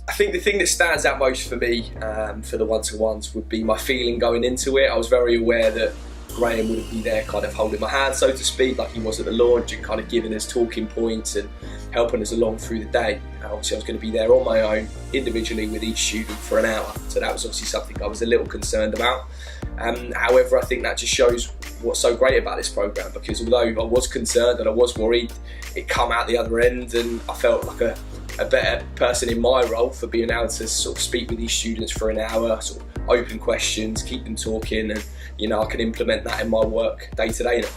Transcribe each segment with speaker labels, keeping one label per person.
Speaker 1: I think the thing that stands out most for me for the one-to-ones would be my feeling going into it. I was very aware that Graham wouldn't be there kind of holding my hand, so to speak, like he was at the launch, and kind of giving us talking points and helping us along through the day. Obviously I was going to be there on my own, individually with each student for an hour, so that was obviously something I was a little concerned about. However, I think that just shows what's so great about this programme, because although I was concerned and I was worried, it come out the other end, and I felt like a better person in my role for being able to sort of speak with these students for an hour, sort of open questions, keep them talking, and I can implement that in my work day to day now.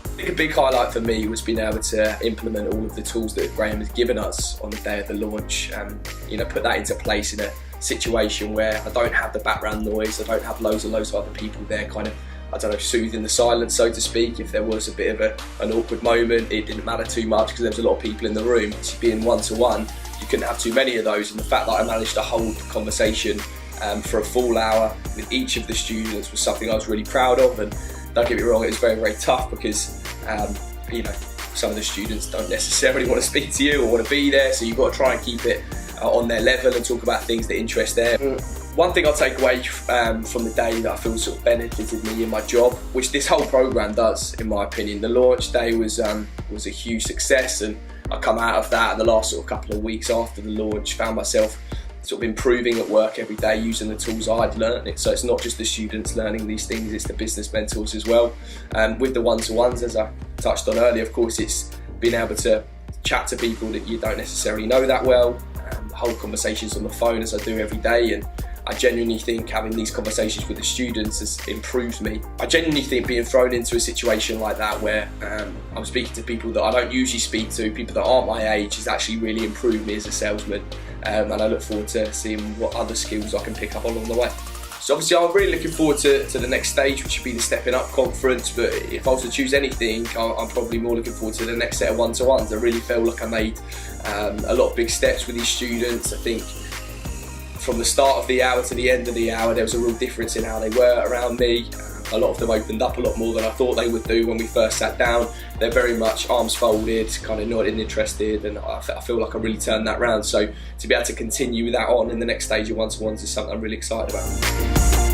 Speaker 1: I think a big highlight for me was being able to implement all of the tools that Graham has given us on the day of the launch, and put that into place in a situation where I don't have the background noise, I don't have loads of other people there kind of, I don't know, soothing the silence, so to speak. If there was a bit of an awkward moment, it didn't matter too much because there was a lot of people in the room. So being one-to-one, you couldn't have too many of those, and the fact that I managed to hold the conversation for a full hour with each of the students was something I was really proud of. And don't get me wrong, it was very, very tough because some of the students don't necessarily want to speak to you or want to be there, so you've got to try and keep it on their level and talk about things that interest them. One thing I'll take away from the day that I feel sort of benefited me in my job, which this whole programme does, in my opinion. The launch day was a huge success, and I come out of that, and the last sort of couple of weeks after the launch found myself sort of improving at work every day using the tools I'd learned. So it's not just the students learning these things, it's the business mentors as well. With the one-to-ones, as I touched on earlier, of course, it's being able to chat to people that you don't necessarily know that well, hold conversations on the phone as I do every day, and I genuinely think having these conversations with the students has improved me. I genuinely think being thrown into a situation like that where I'm speaking to people that I don't usually speak to, people that aren't my age, has actually really improved me as a salesman, and I look forward to seeing what other skills I can pick up along the way. So obviously I'm really looking forward to the next stage, which would be the Stepping Up conference, but if I was to choose anything, I'm probably more looking forward to the next set of one-to-ones. I really feel like I made a lot of big steps with these students. I think from the start of the hour to the end of the hour, there was a real difference in how they were around me. A lot of them opened up a lot more than I thought they would do when we first sat down. They're very much arms folded, kind of not interested, and I feel like I really turned that round. So to be able to continue with that on in the next stage of one-to-ones is something I'm really excited about.